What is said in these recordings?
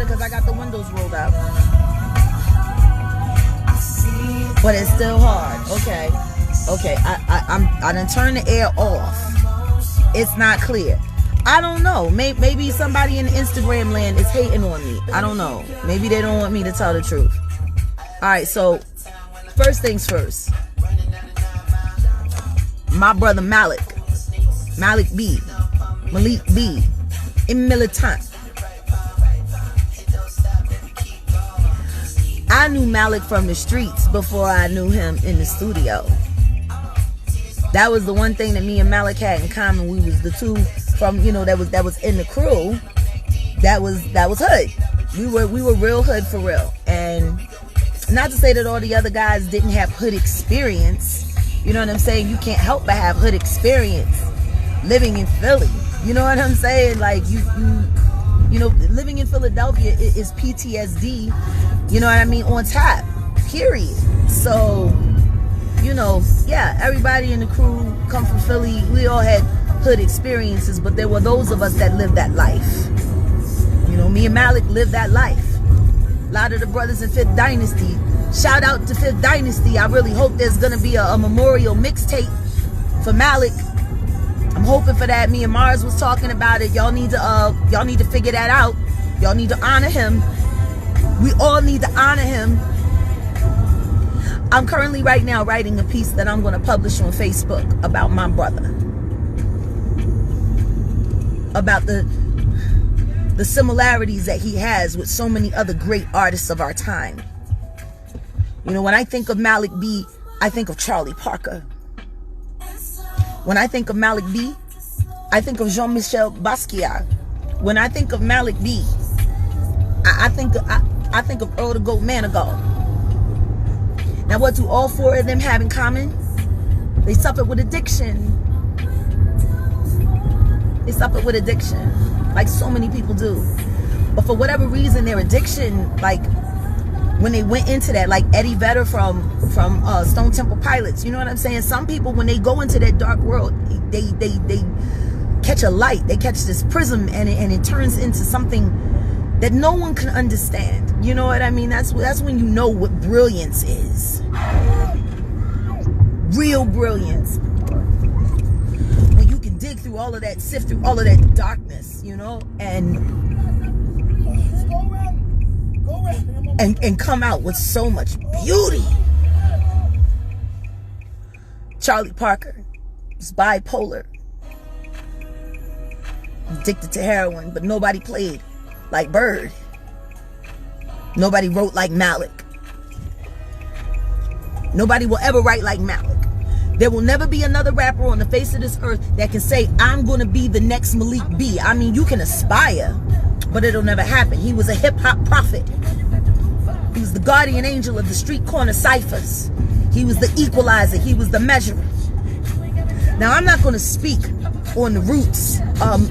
because I got the windows rolled up. But it's still hard. Okay. I done turned the air off. It's not clear. I don't know. Maybe somebody in Instagram land is hating on me. I don't know. Maybe they don't want me to tell the truth. Alright, so first things first. My brother Malik B, Malik B, in militant. I knew Malik from the streets before I knew him in the studio. That was the one thing that me and Malik had in common. We was the two from, that was in the crew. That was hood. We were real hood for real. And not to say that all the other guys didn't have hood experience. You know what I'm saying? You can't help but have hood experience living in Philly. You know what I'm saying? Like you know, living in Philadelphia is PTSD. You know what I mean? On top. Period. So, yeah, everybody in the crew come from Philly. We all had hood experiences, but there were those of us that lived that life. Me and Malik lived that life. A lot of the brothers in Fifth Dynasty. Shout out to Fifth Dynasty. I really hope there's gonna be a memorial mixtape for Malik. I'm hoping for that. Me and Mars was talking about it. Y'all need to figure that out. Y'all need to honor him. We all need to honor him. I'm currently right now writing a piece that I'm going to publish on Facebook about my brother. About the similarities that he has with so many other great artists of our time. When I think of Malik B, I think of Charlie Parker. When I think of Malik B, I think of Jean-Michel Basquiat. When I think of Malik B, I think of Earl the Goat Manigault. Now, what do all four of them have in common? They suffered with addiction. They suffered with addiction, like so many people do. But for whatever reason, their addiction, like when they went into that, like Eddie Vedder from Stone Temple Pilots, you know what I'm saying? Some people, when they go into that dark world, they catch a light. They catch this prism, and it turns into something that no one can understand. You know what I mean? That's when you know what brilliance is. Real brilliance. When you can dig through all of that, sift through all of that darkness, and come out with so much beauty. Charlie Parker was bipolar, addicted to heroin, but nobody played like Bird. Nobody wrote like Malik. Nobody will ever write like Malik. There will never be another rapper on the face of this earth that can say, I'm going to be the next Malik B. I mean, you can aspire, but it'll never happen. He was a hip-hop prophet. He was the guardian angel of the street corner ciphers. He was the equalizer. He was the measurer. Now, I'm not going to speak on the Roots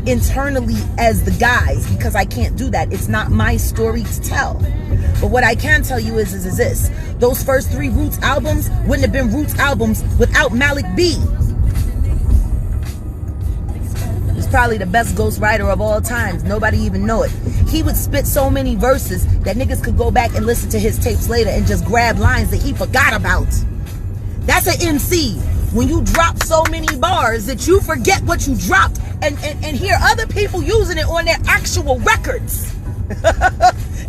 internally as the guys, because I can't do that. It's not my story to tell. But what I can tell you is this. Those first 3 Roots albums wouldn't have been Roots albums without Malik B. He's probably the best ghostwriter of all times. Nobody even know it. He would spit so many verses that niggas could go back and listen to his tapes later and just grab lines that he forgot about. That's an MC. When you drop so many bars that you forget what you dropped and hear other people using it on their actual records.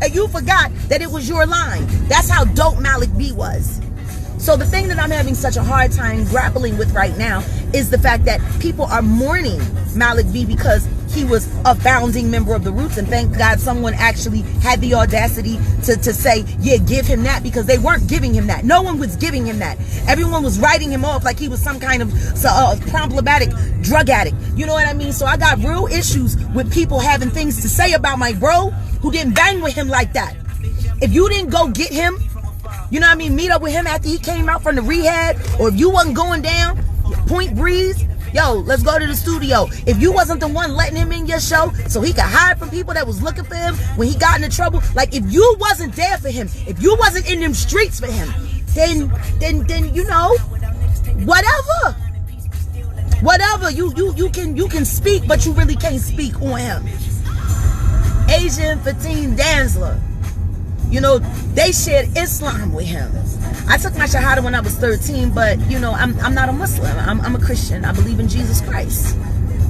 And you forgot that it was your line. That's how dope Malik B was. So the thing that I'm having such a hard time grappling with right now is the fact that people are mourning Malik B because he was a founding member of the Roots, and thank God someone actually had the audacity to say, yeah, give him that, because they weren't giving him that. No one was giving him that. Everyone was writing him off like he was some kind of problematic drug addict. You know what I mean? So I got real issues with people having things to say about my bro who didn't bang with him like that. If you didn't go get him, you know what I mean, meet up with him after he came out from the rehab, or if you wasn't going down, Point Breeze, yo, let's go to the studio. If you wasn't the one letting him in your show so he could hide from people that was looking for him when he got into trouble, like if you wasn't there for him, if you wasn't in them streets for him, then you know, whatever, you can speak, but you really can't speak on him. Asian Fatin Danzler. You know, they shared Islam with him. I took my Shahada when I was 13, but, you know, I'm not a Muslim. I'm a Christian. I believe in Jesus Christ.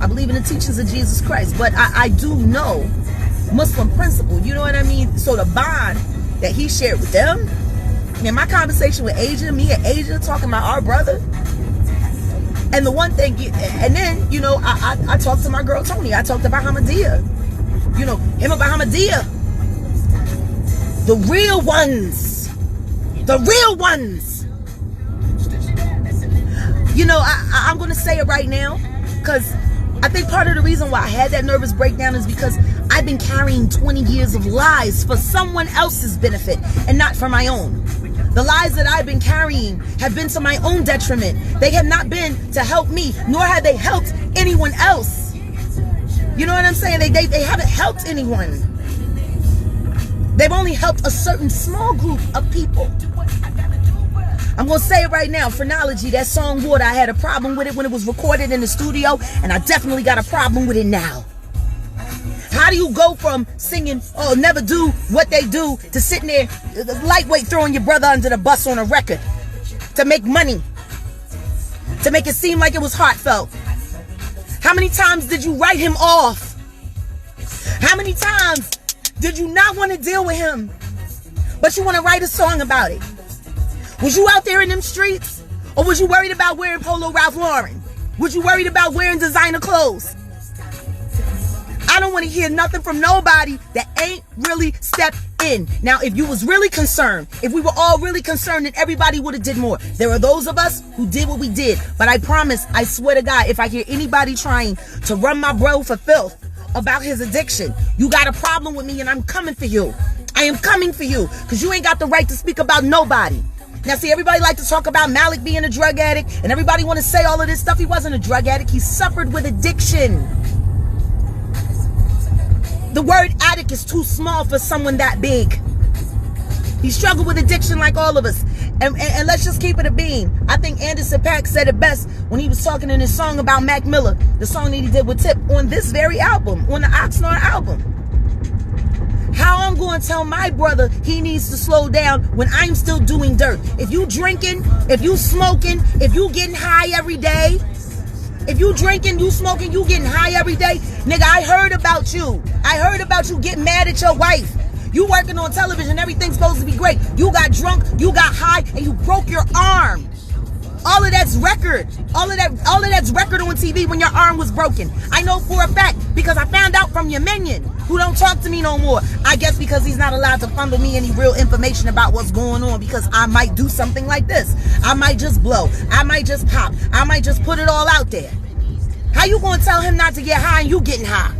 I believe in the teachings of Jesus Christ. But I do know Muslim principle. You know what I mean? So the bond that he shared with them, in my conversation with Asia, me and Asia talking about our brother. And the one thing, and then, you know, I talked to my girl Tony. I talked about Ahmadiyya. You know, him about Ahmadiyya. The real ones. The real ones. You know, I'm going to say it right now, because I think part of the reason why I had that nervous breakdown is because I've been carrying 20 years of lies for someone else's benefit and not for my own. The lies that I've been carrying have been to my own detriment. They have not been to help me, nor have they helped anyone else. You know what I'm saying? They haven't helped anyone. They've only helped a certain small group of people. I'm going to say it right now. Phrenology, that song Water, I had a problem with it when it was recorded in the studio, and I definitely got a problem with it now. How do you go from singing, oh, never do what they do, to sitting there, lightweight throwing your brother under the bus on a record, to make money, to make it seem like it was heartfelt? How many times did you write him off? How many times did you not want to deal with him, but you want to write a song about it? Was you out there in them streets? Or was you worried about wearing Polo Ralph Lauren? Was you worried about wearing designer clothes? I don't want to hear nothing from nobody that ain't really stepped in. Now, if you was really concerned, if we were all really concerned, then everybody would have did more. There are those of us who did what we did. But I promise, I swear to God, if I hear anybody trying to run my bro for filth about his addiction, you got a problem with me, and I'm coming for you. I am coming for you, because you ain't got the right to speak about nobody. Now, see, everybody like to talk about Malik being a drug addict, and everybody want to say all of this stuff. He wasn't a drug addict. He suffered with addiction. The word addict is too small for someone that big. He struggled with addiction like all of us. And let's just keep it a bean. I think Anderson .Paak said it best when he was talking in his song about Mac Miller, the song that he did with Tip, on this very album, on the Oxnard album. How I'm going to tell my brother he needs to slow down when I'm still doing dirt. If you drinking, if you smoking, if you getting high every day, if you drinking, you smoking, you getting high every day, nigga, I heard about you. I heard about you getting mad at your wife. You working on television, everything's supposed to be great. You got drunk, you got high, and you broke your arm. All of that's record. All of that's record on TV when your arm was broken. I know for a fact because I found out from your minion who don't talk to me no more. I guess because he's not allowed to funnel me any real information about what's going on, because I might do something like this. I might just blow. I might just pop. I might just put it all out there. How you gonna tell him not to get high and you getting high?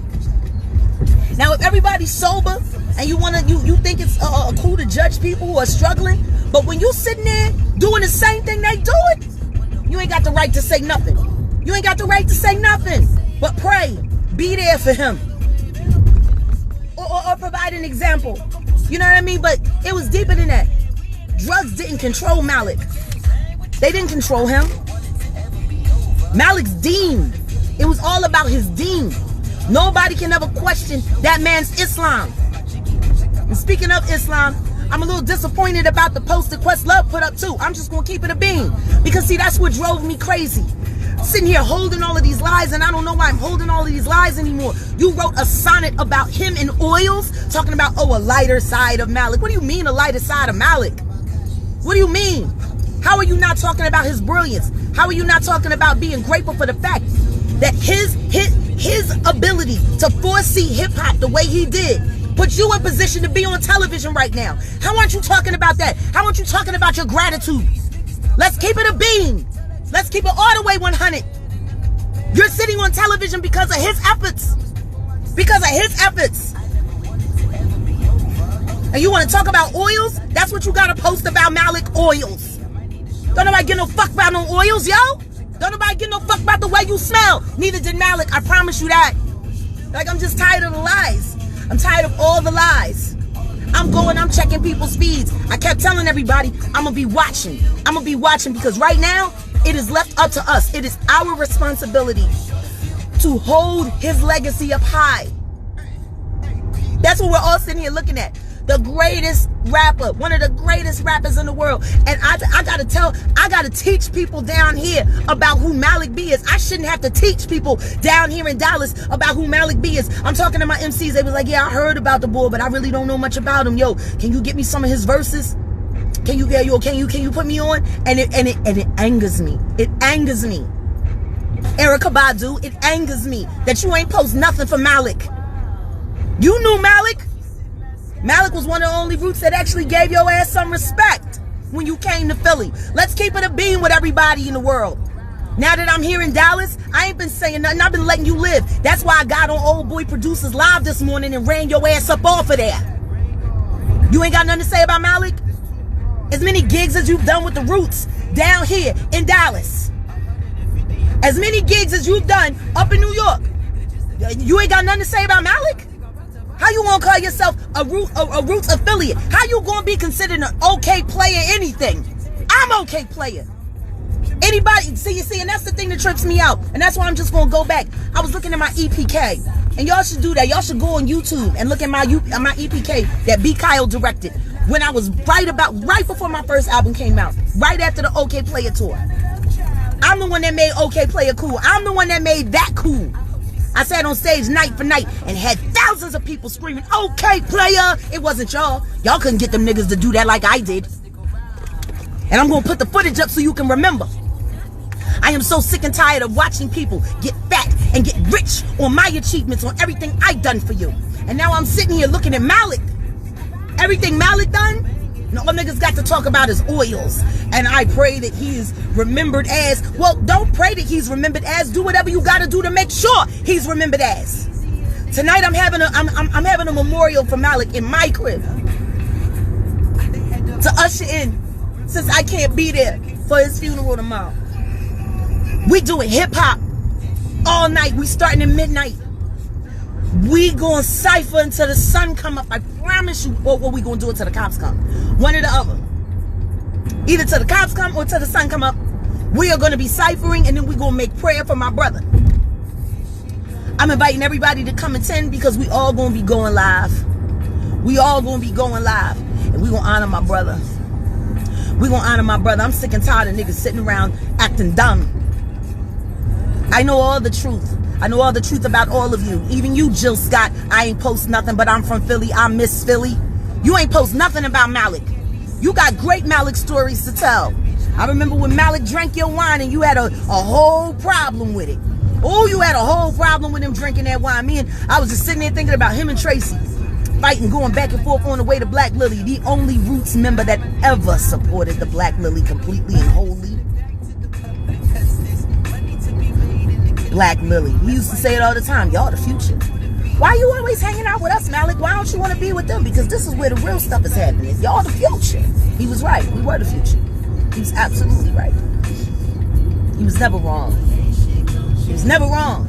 Now, if everybody's sober and you think it's cool to judge people who are struggling, but when you sitting there doing the same thing they do it, you ain't got the right to say nothing. You ain't got the right to say nothing. But pray, be there for him, or provide an example. You know what I mean? But it was deeper than that. Drugs didn't control Malik. They didn't control him. Malik's deen. It was all about his deen. Nobody can ever question that man's Islam. And speaking of Islam, I'm a little disappointed about the post that Questlove put up too. I'm just going to keep it a bean. Because see, that's what drove me crazy. Sitting here holding all of these lies, and I don't know why I'm holding all of these lies anymore. You wrote a sonnet about him and oils, talking about, oh, a lighter side of Malik. What do you mean a lighter side of Malik? What do you mean? How are you not talking about his brilliance? How are you not talking about being grateful for the fact that his ability to foresee hip-hop the way he did put you in position to be on television right now? How aren't you talking about that? How aren't you talking about your gratitude? Let's keep it a bean. Let's keep it all the way 100. You're sitting on television because of his efforts. Because of his efforts. And you want to talk about oils? That's what you got to post about Malik, oils. Don't nobody give no fuck about no oils, yo. Don't nobody give no fuck about the way you smell. Neither did Malik, I promise you that. Like, I'm just tired of the lies. I'm tired of all the lies. I'm checking people's feeds. I kept telling everybody, I'm going to be watching. I'm going to be watching because right now, it is left up to us. It is our responsibility to hold his legacy up high. That's what we're all sitting here looking at. The greatest rapper, one of the greatest rappers in the world. And I gotta teach people down here about who Malik B is. I shouldn't have to teach people down here in Dallas about who Malik B is. I'm talking to my MCs. They was like, yeah, I heard about the boy, but I really don't know much about him. Yo, can you get me some of his verses? Can you put me on? And it angers me. It angers me. Erykah Badu, it angers me that you ain't post nothing for Malik. You knew Malik. Malik was one of the only roots that actually gave your ass some respect when you came to Philly. Let's keep it a beam with everybody in the world. Now that I'm here in Dallas, I ain't been saying nothing. I've been letting you live. That's why I got on Old Boy Producers Live this morning and ran your ass up off of there. You ain't got nothing to say about Malik? As many gigs as you've done with the roots down here in Dallas. As many gigs as you've done up in New York. You ain't got nothing to say about Malik? How you gonna call yourself a Roots affiliate? How you gonna be considered an okay player anything? I'm okay player. Anybody, see, and that's the thing that trips me out. And that's why I'm just gonna go back. I was looking at my EPK. And y'all should do that. Y'all should go on YouTube and look at my EPK that B. Kyle directed. When I was right before my first album came out. Right after the OK Player tour. I'm the one that made OK Player cool. I'm the one that made that cool. I sat on stage night for night and had thousands of people screaming, OK Player. It wasn't y'all. Y'all couldn't get them niggas to do that like I did. And I'm going to put the footage up so you can remember. I am so sick and tired of watching people get fat and get rich on my achievements, on everything I done for you. And now I'm sitting here looking at Malik. Everything Malik done, and all niggas got to talk about is oils. And I pray that he is remembered as, well, don't pray that he's remembered as. Do whatever you got to do to make sure he's remembered as. Tonight I'm having a memorial for Malik in my crib to usher in, since I can't be there for his funeral tomorrow. We doing hip hop all night. We starting at midnight. We gonna cypher until the sun come up. I promise you. Or we gonna do it till the cops come. One or the other. Either till the cops come or till the sun come up. We are gonna be ciphering, and then we gonna make prayer for my brother. I'm inviting everybody to come attend because we all gonna be going live. We all gonna be going live, and we gonna honor my brother. We gonna honor my brother. I'm sick and tired of niggas sitting around acting dumb. I know all the truth. I know all the truth about all of you. Even you, Jill Scott. I ain't post nothing, but I'm from Philly. I miss Philly. You ain't post nothing about Malik. You got great Malik stories to tell. I remember when Malik drank your wine and you had a whole problem with it. Oh, you had a whole problem with him drinking that wine. I was just sitting there thinking about him and Tracy fighting, going back and forth on the way to Black Lily. The only Roots member that ever supported the Black Lily completely and wholly. Black Lily. He used to say it all the time. Y'all the future. Why you always hanging out with us, Malik? Why don't you want to be with them? Because this is where the real stuff is happening. Y'all the future. He was right. We were the future. He was absolutely right. He was never wrong. He was never wrong.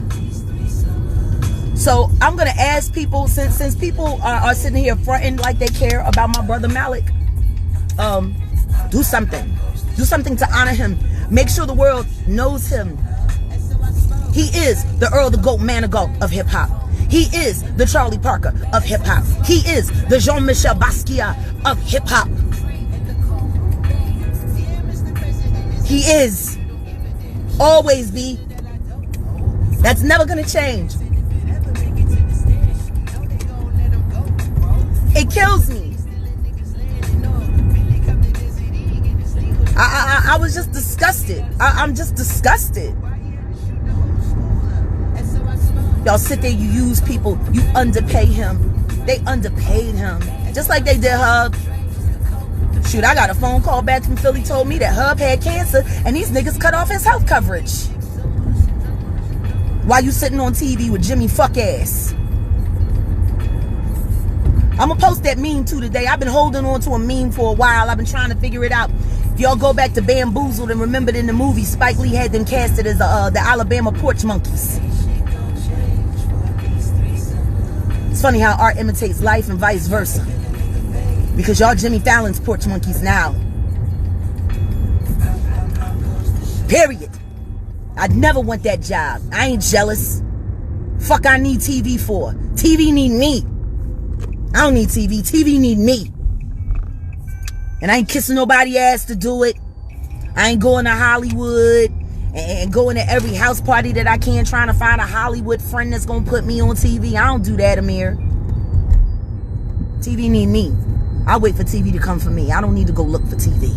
So I'm going to ask people, since people are sitting here fronting like they care about my brother Malik, do something. Do something to honor him. Make sure the world knows him. He is the Earl, the Goat, Manigault of hip-hop. He is the Charlie Parker of hip-hop. He is the Jean-Michel Basquiat of hip-hop. He is. Always be. That's never going to change. It kills me. I was just disgusted. I'm just disgusted. Y'all sit there, you use people, you underpay him. They underpaid him. Just like they did Hub. Shoot, I got a phone call back from Philly, told me that Hub had cancer and these niggas cut off his health coverage. While you sitting on TV with Jimmy fuck ass. I'm gonna post that meme too today. I've been holding on to a meme for a while. I've been trying to figure it out. If y'all go back to Bamboozled and remembered in the movie, Spike Lee had them casted as the Alabama Porch Monkeys. It's funny how art imitates life and vice versa. Because y'all Jimmy Fallon's Porch Monkeys now. Period. I'd never want that job. I ain't jealous. Fuck I need TV for. TV need me. I don't need TV. TV need me. And I ain't kissing nobody ass to do it. I ain't going to Hollywood and going to every house party that I can trying to find a Hollywood friend that's going to put me on TV. I don't do that, Amir. TV need me. I wait for TV to come for me. I don't need to go look for TV.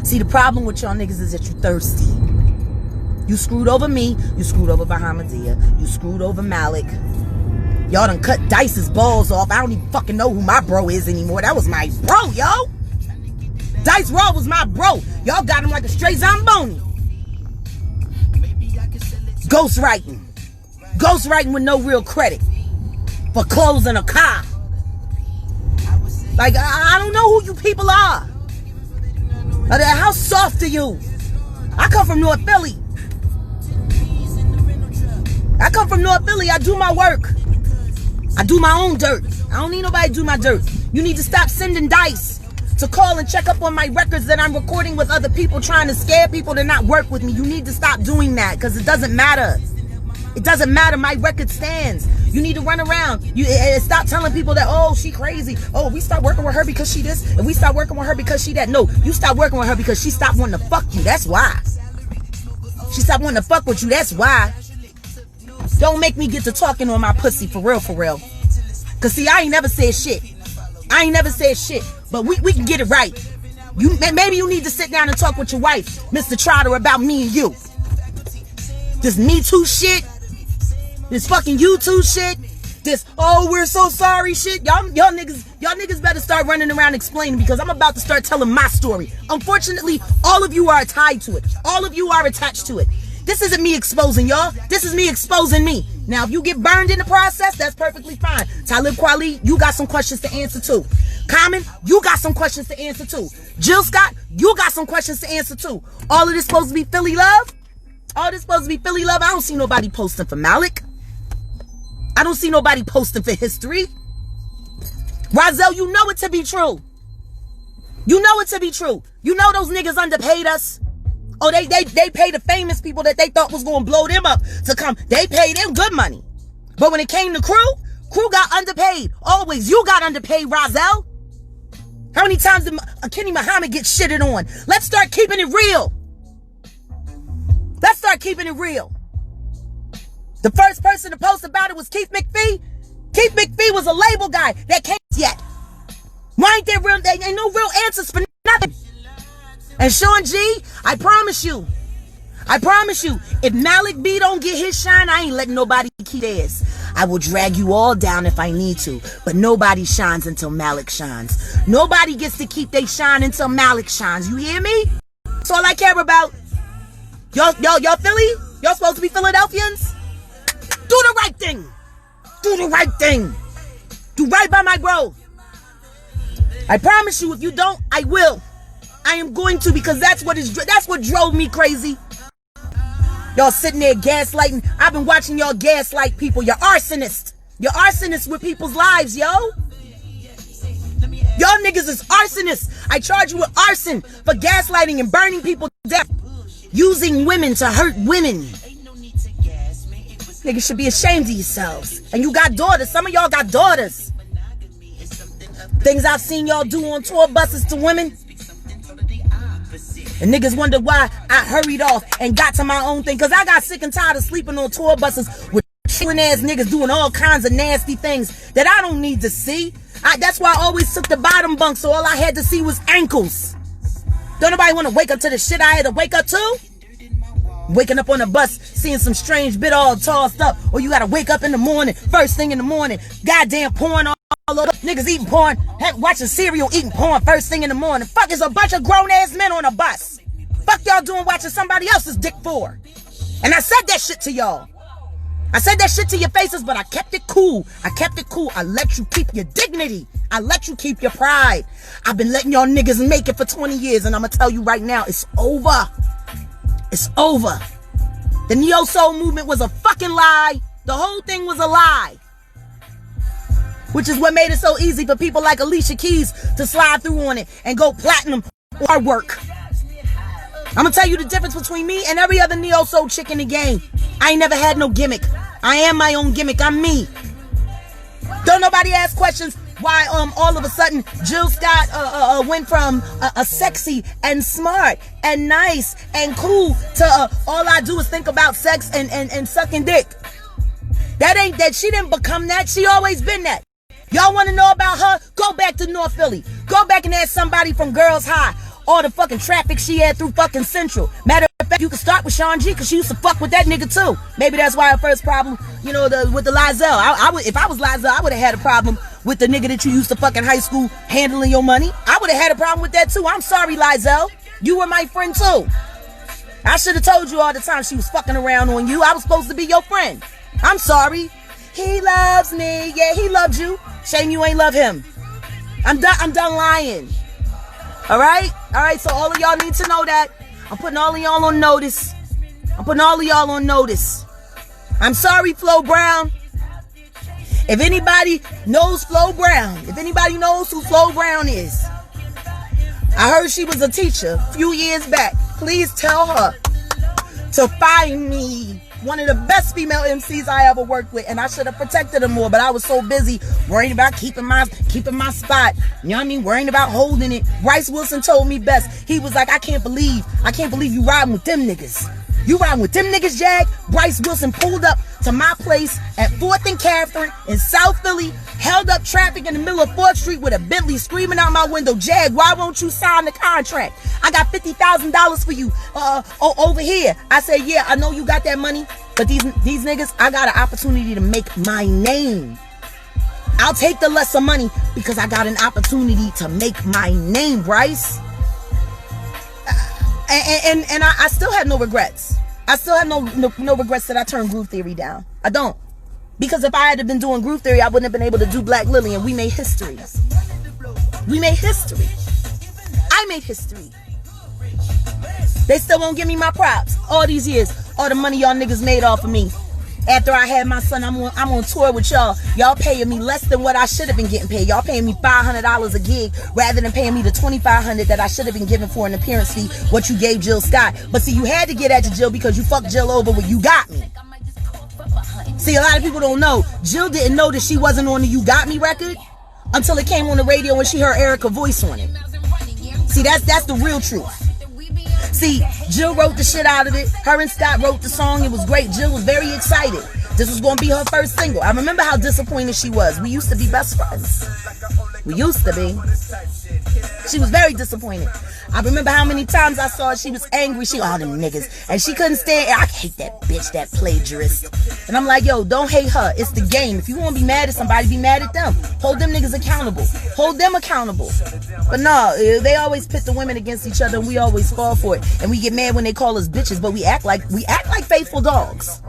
See, the problem with y'all niggas is that you thirsty. You screwed over me. You screwed over Bahamadia. You screwed over Malik. Y'all done cut Dice's balls off. I don't even fucking know who my bro is anymore. That was my bro, yo. Dice Raw was my bro. Y'all got him like a straight Zamboni. Ghostwriting. Ghostwriting with no real credit. For closing a car. Like, I don't know who you people are. How soft are you? I come from North Philly. I come from North Philly. I do my work. I do my own dirt. I don't need nobody to do my dirt. You need to stop sending Dice to call and check up on my records that I'm recording with other people, trying to scare people to not work with me. You need to stop doing that, because it doesn't matter. It doesn't matter. My record stands. You need to run around. You stop telling people that, oh, she crazy. Oh, we start working with her because she this, and we start working with her because she that. No, you stop working with her because she stopped wanting to fuck you. That's why. She stopped wanting to fuck with you. That's why. Don't make me get to talking on my pussy for real, for real. Because, see, I ain't never said shit. I ain't never said shit. But we can get it right. Maybe you need to sit down and talk with your wife, Mr. Trotter, about me and you. This Me Too shit. This fucking YouTube shit. This, oh, we're so sorry shit. Y'all niggas better start running around explaining, because I'm about to start telling my story. Unfortunately, all of you are tied to it. All of you are attached to it. This isn't me exposing y'all. This is me exposing me. Now, if you get burned in the process, that's perfectly fine. Talib Kweli, you got some questions to answer too. Common, you got some questions to answer too. Jill Scott, you got some questions to answer too. All of this supposed to be Philly love? All this supposed to be Philly love? I don't see nobody posting for Malik. I don't see nobody posting for history. Rozelle, you know it to be true. You know it to be true. You know those niggas underpaid us. Oh, they paid the famous people that they thought was going to blow them up to come. They paid them good money. But when it came to Crew got underpaid. Always. You got underpaid, Rozelle. How many times did Kenny Muhammad get shitted on? Let's start keeping it real. Let's start keeping it real. The first person to post about it was Keith McPhee. Keith McPhee was a label guy that can't yet. Why ain't there ain't no real answers for nothing? And Sean G, I promise you, if Malik B don't get his shine, I ain't letting nobody keep theirs. I will drag you all down if I need to, but nobody shines until Malik shines. Nobody gets to keep their shine until Malik shines. You hear me? That's all I care about. Y'all Philly? Y'all supposed to be Philadelphians? Do the right thing. Do the right thing. Do right by my bro. I promise you, if you don't, I will. I am going to, because that's what drove me crazy. Y'all sitting there gaslighting. I've been watching y'all gaslight people. You're arsonists. You're arsonists with people's lives, yo. Y'all niggas is arsonists. I charge you with arson for gaslighting and burning people to death. Using women to hurt women. Niggas should be ashamed of yourselves. And you got daughters. Some of y'all got daughters. Things I've seen y'all do on tour buses to women. And niggas wonder why I hurried off and got to my own thing. Because I got sick and tired of sleeping on tour buses with ass niggas doing all kinds of nasty things that I don't need to see. That's why I always took the bottom bunk, so all I had to see was ankles. Don't nobody want to wake up to the shit I had to wake up to? Waking up on a bus, seeing some strange bit all tossed up. Or you got to wake up in the morning, first thing in the morning. Goddamn porn all over. Niggas eating porn, watching cereal, eating porn first thing in the morning. Fuck, is a bunch of grown-ass men on a bus. Fuck y'all doing watching somebody else's dick for? And I said that shit to y'all. I said that shit to your faces, but I kept it cool. I kept it cool. I let you keep your dignity. I let you keep your pride. I've been letting y'all niggas make it for 20 years, and I'm going to tell you right now, it's over. It's over. The Neo-Soul movement was a fucking lie. The whole thing was a lie. Which is what made it so easy for people like Alicia Keys to slide through on it and go platinum or work. I'm going to tell you the difference between me and every other Neo-Soul chick in the game. I ain't never had no gimmick. I am my own gimmick. I'm me. Don't nobody ask questions why all of a sudden Jill Scott went from a sexy and smart and nice and cool to all I do is think about sex and sucking dick. That ain't that. She didn't become that. She always been that. Y'all want to know about her? Go back to North Philly. Go back and ask somebody from Girls High all the fucking traffic she had through fucking Central. Matter of fact, you can start with Sean G because she used to fuck with that nigga too. Maybe that's why her first problem, you know, with the Lizelle. I would, if I was Lizelle, I would have had a problem with the nigga that you used to fuck in high school handling your money. I would have had a problem with that too. I'm sorry, Lizelle. You were my friend too. I should have told you all the time she was fucking around on you. I was supposed to be your friend. I'm sorry. He loves me. Yeah, he loved you. Shame you ain't love him. I'm done lying. All right? All right, so all of y'all need to know that. I'm putting all of y'all on notice. I'm sorry, Flo Brown. If anybody knows Flo Brown, if anybody knows who Flo Brown is, I heard she was a teacher a few years back. Please tell her to find me one of the best female MCs I ever worked with, and I should have protected her more, but I was so busy worrying about keeping my spot. You know what I mean? Worrying about holding it. Bryce Wilson told me best. He was like, I can't believe you riding with them niggas. You riding with them niggas, Jag? Bryce Wilson pulled up to my place at 4th and Catherine in South Philly, held up traffic in the middle of 4th Street with a Bentley screaming out my window, Jag, why won't you sign the contract? I got $50,000 for you over here. I said, yeah, I know you got that money, but these niggas, I got an opportunity to make my name. I'll take the lesser money because I got an opportunity to make my name, Bryce. And I still have no regrets. I still have no regrets that I turned Groove Theory down. I don't. Because if I had been doing Groove Theory, I wouldn't have been able to do Black Lily, and we made history. We made history. I made history. They still won't give me my props. All these years, all the money y'all niggas made off of me. After I had my son, I'm on tour with y'all. Y'all paying me less than what I should have been getting paid. Y'all paying me $500 a gig rather than paying me the $2,500 that I should have been given for an appearance fee, what you gave Jill Scott. But see, you had to get at your Jill because you fucked Jill over when You Got Me. See, a lot of people don't know. Jill didn't know that she wasn't on the You Got Me record until it came on the radio when she heard Erykah voice on it. See, that's the real truth. See, Jill wrote the shit out of it. Her and Scott wrote the song. It was great. Jill was very excited. This was going to be her first single. I remember how disappointed she was. We used to be best friends. We used to be. She was very disappointed. I remember how many times I saw her. She was angry. All them niggas. And she couldn't stand. I hate that bitch, that plagiarist. And I'm like, yo, don't hate her. It's the game. If you want to be mad at somebody, be mad at them. Hold them niggas accountable. Hold them accountable. But no, they always pit the women against each other, and we always fall for it. And we get mad when they call us bitches, but we act like faithful dogs.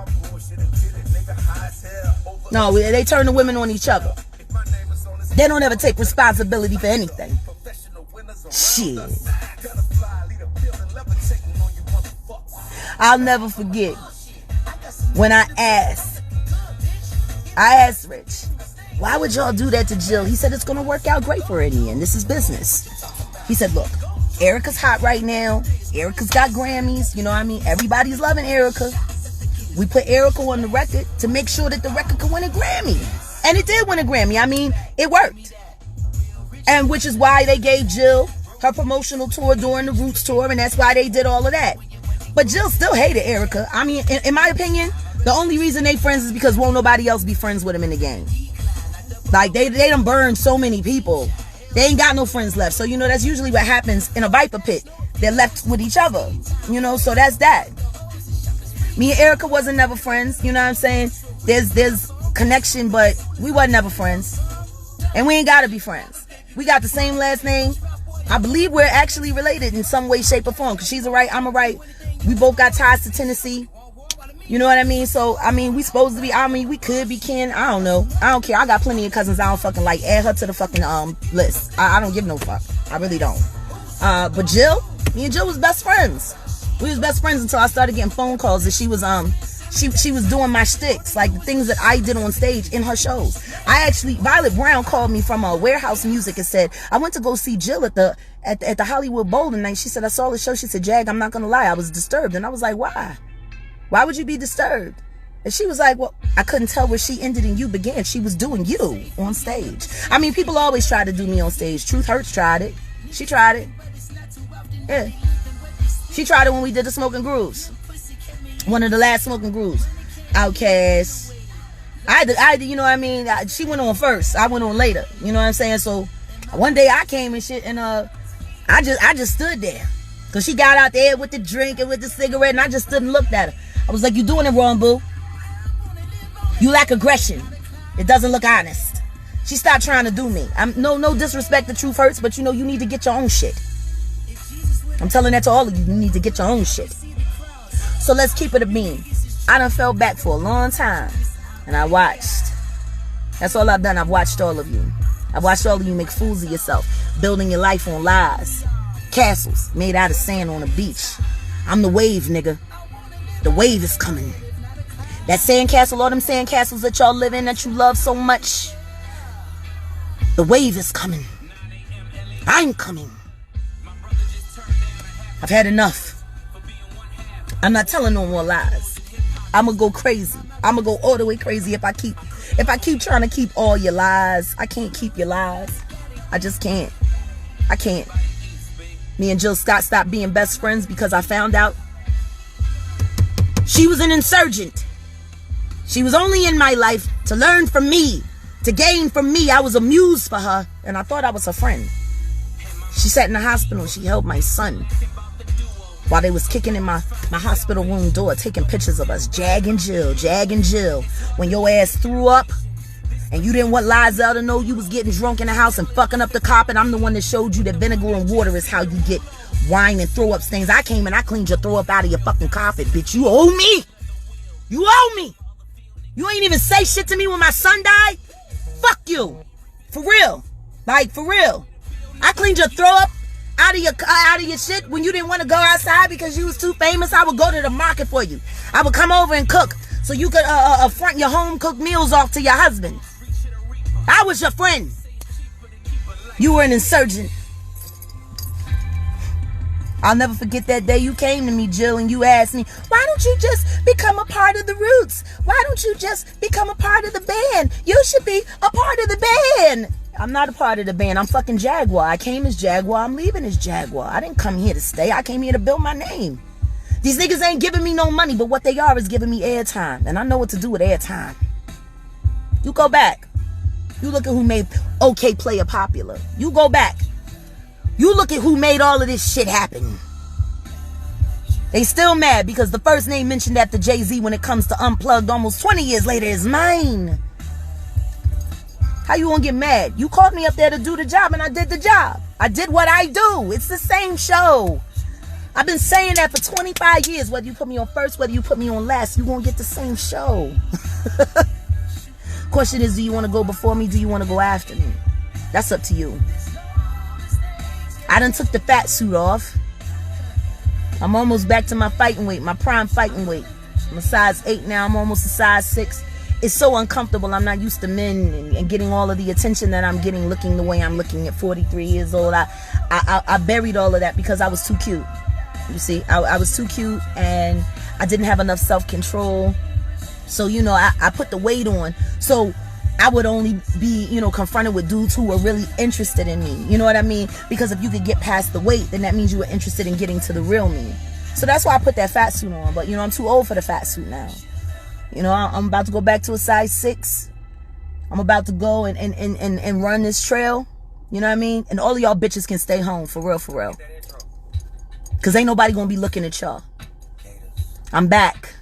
No, they turn the women on each other. They don't ever take responsibility for anything. Shit. I'll never forget when I asked Rich, why would y'all do that to Jill? He said it's gonna work out great for her in the end. This is business. He said, look, Erykah's hot right now. Erykah's got Grammys. You know what I mean? Everybody's loving Erykah. We put Erykah on the record to make sure that the record could win a Grammy. And it did win a Grammy. I mean, it worked. And which is why they gave Jill her promotional tour during the Roots tour, and that's why they did all of that. But Jill still hated Erykah. I mean, in my opinion, the only reason they friends is because won't nobody else be friends with him in the game. Like, they done burned so many people. They ain't got no friends left. So, you know, that's usually what happens in a Viper pit. They're left with each other. You know, so that's that. Me and Erykah wasn't never friends. You know what I'm saying? There's connection, but we wasn't never friends. And we ain't gotta be friends. We got the same last name. I believe we're actually related in some way, shape, or form. Because she's a Wright, I'm a Wright. We both got ties to Tennessee. You know what I mean? So, I mean, we supposed to be, I mean, we could be kin. I don't know. I don't care. I got plenty of cousins I don't fucking like. Add her to the fucking list. I don't give no fuck. I really don't. But Jill, me and Jill was best friends. We was best friends until I started getting phone calls that she was she was doing my shticks, like the things that I did on stage in her shows. Violet Brown called me from Warehouse Music and said, I went to go see Jill at the Hollywood Bowl tonight. She said, I saw the show. She said, Jag, I'm not gonna lie, I was disturbed. And I was like, why? Why would you be disturbed? And she was like, well, I couldn't tell where she ended and you began. She was doing you on stage. I mean, people always try to do me on stage. Truth Hurts tried it. She tried it. Yeah. She tried it when we did the Smoking Grooves. One of the last Smoking Grooves. Outkast. I you know what I mean? She went on first. I went on later. You know what I'm saying? So one day I came and shit and I just stood there. Cause she got out there with the drink and with the cigarette and I just stood and looked at her. I was like, you doing it wrong, boo. You lack aggression. It doesn't look honest. She stopped trying to do me. No disrespect to Truth Hurts, but you know you need to get your own shit. I'm telling that to all of you. You need to get your own shit. So let's keep it a beam. I done fell back for a long time. And I watched. That's all I've done. I've watched all of you. I've watched all of you make fools of yourself. Building your life on lies. Castles made out of sand on a beach. I'm the wave, nigga. The wave is coming. That sandcastle, all them sandcastles that y'all live in that you love so much. The wave is coming. I'm coming. I've had enough. I'm not telling no more lies. I'm gonna go crazy. I'm gonna go all the way crazy if I keep trying to keep all your lies. I can't keep your lies. I just can't. I can't. Me and Jill Scott stopped being best friends because I found out she was an insurgent. She was only in my life to learn from me, to gain from me. I was a muse for her, and I thought I was her friend. She sat in the hospital and she held my son while they was kicking in my hospital room door, taking pictures of us. Jag and Jill. When your ass threw up and you didn't want Lizelle to know you was getting drunk in the house and fucking up the carpet, I'm the one that showed you that vinegar and water is how you get wine and throw up stains. I came and I cleaned your throw up out of your fucking carpet, bitch. You owe me. You owe me. You ain't even say shit to me when my son died. Fuck you. For real. Like, for real. I cleaned your throw up out of your shit when you didn't want to go outside because you was too famous. I would go to the market for you. I would come over and cook so you could front your home cooked meals off to your husband. I was your friend. You were an insurgent. I'll never forget that day you came to me, Jill, and you asked me, why don't you just become a part of the Roots? Why don't you just become a part of the band? You should be a part of the band. I'm not a part of the band. I'm fucking Jaguar. I came as Jaguar. I'm leaving as Jaguar. I didn't come here to stay. I came here to build my name. These niggas ain't giving me no money, but what they are is giving me airtime. And I know what to do with airtime. You go back. You look at who made OK Player popular. You go back. You look at who made all of this shit happen. They still mad because the first name mentioned after Jay-Z when it comes to Unplugged almost 20 years later is mine. How you gonna get mad? You called me up there to do the job and I did the job. I did what I do. It's the same show. I've been saying that for 25 years. Whether you put me on first, whether you put me on last, you gonna get the same show. Question is, do you want to go before me? Do you want to go after me? That's up to you. I done took the fat suit off. I'm almost back to my fighting weight, my prime fighting weight. I'm a size 8 now. I'm almost a size 6. It's so uncomfortable. I'm not used to men and getting all of the attention that I'm getting, looking the way I'm looking at 43 years old. I buried all of that because I was too cute. You see, I was too cute and I didn't have enough self-control. So, you know, I put the weight on. So I would only be, you know, confronted with dudes who were really interested in me. You know what I mean? Because if you could get past the weight, then that means you were interested in getting to the real me. So that's why I put that fat suit on. But, you know, I'm too old for the fat suit now. You know, I'm about to go back to a size 6. I'm about to go and run this trail. You know what I mean? And all of y'all bitches can stay home, for real, for real. Because ain't nobody going to be looking at y'all. I'm back.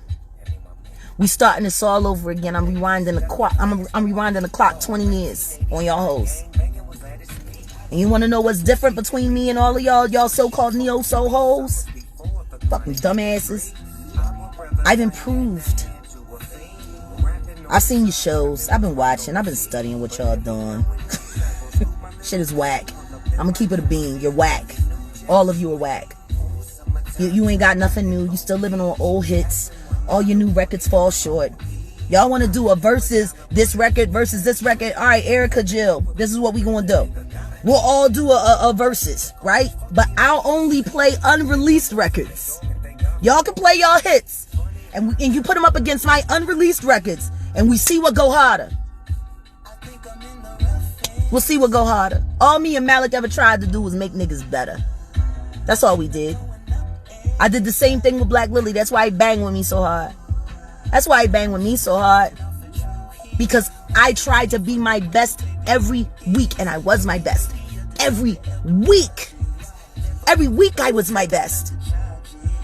We starting this all over again. I'm rewinding the clock. I'm rewinding the clock 20 years on y'all hoes. And you want to know what's different between me and all of y'all so-called neo-soul hoes? Fucking dumbasses. I've improved. I've seen your shows. I've been watching. I've been studying what y'all doing. Shit is whack. I'm gonna keep it a bean. You're whack. All of you are whack. You ain't got nothing new. You still living on old hits. All your new records fall short. Y'all want to do a versus this record versus this record. All right, Erykah, Jill, this is what we gonna do. We'll all do a versus, right? But I'll only play unreleased records. Y'all can play y'all hits. And you put them up against my unreleased records, and we see what go harder. We'll see what go harder. All me and Malik ever tried to do was make niggas better. That's all we did. I did the same thing with Black Lily. That's why he banged with me so hard. That's why he banged with me so hard. Because I tried to be my best every week. And I was my best. Every week. Every week I was my best.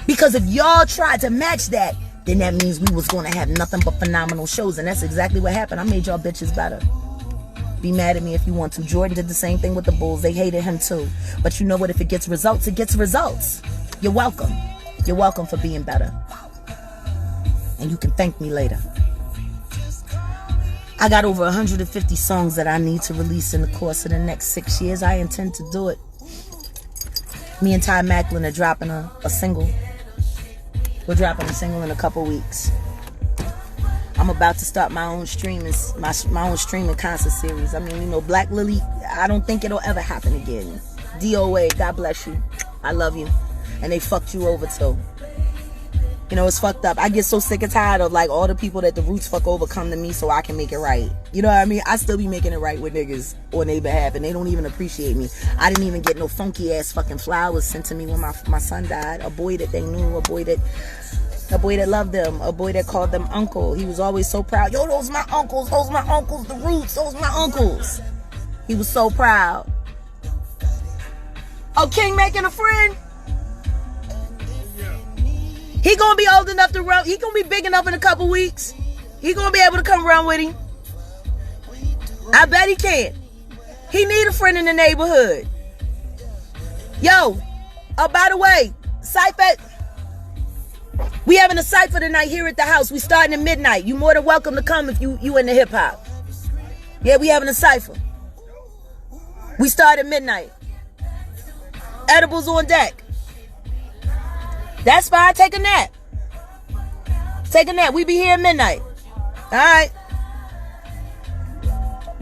Because if y'all tried to match that, then that means we was going to have nothing but phenomenal shows. And that's exactly what happened. I made y'all bitches better. Be mad at me if you want to. Jordan did the same thing with the Bulls. They hated him too. But you know what? If it gets results, it gets results. You're welcome. You're welcome for being better. And you can thank me later. I got over 150 songs that I need to release in the course of the next 6 years. I intend to do it. Me and Ty Macklin are dropping a single. We're dropping a single in a couple weeks. I'm about to start my own streaming, my own streaming concert series. I mean, you know, Black Lily, I don't think it'll ever happen again. DOA, God bless you. I love you. And they fucked you over too. You know, it's fucked up. I get so sick and tired of like all the people that the Roots fuck over come to me so I can make it right. You know what I mean? I still be making it right with niggas on their behalf, and they don't even appreciate me. I didn't even get no funky ass fucking flowers sent to me when my son died. A boy that they knew, a boy that loved them, a boy that called them uncle. He was always so proud. Yo, those my uncles, the Roots, those my uncles. He was so proud. Oh, King making a friend? He gonna be old enough to run. He gonna be big enough in a couple weeks. He gonna be able to come run with him. I bet he can. He need a friend in the neighborhood. Yo, by the way, Cypher, we having a cypher tonight here at the house. We starting at midnight. You more than welcome to come if you into hip hop. Yeah, we having a cypher. We start at midnight. Edibles on deck. That's fine. Take a nap. Take a nap. We be here at midnight. Alright.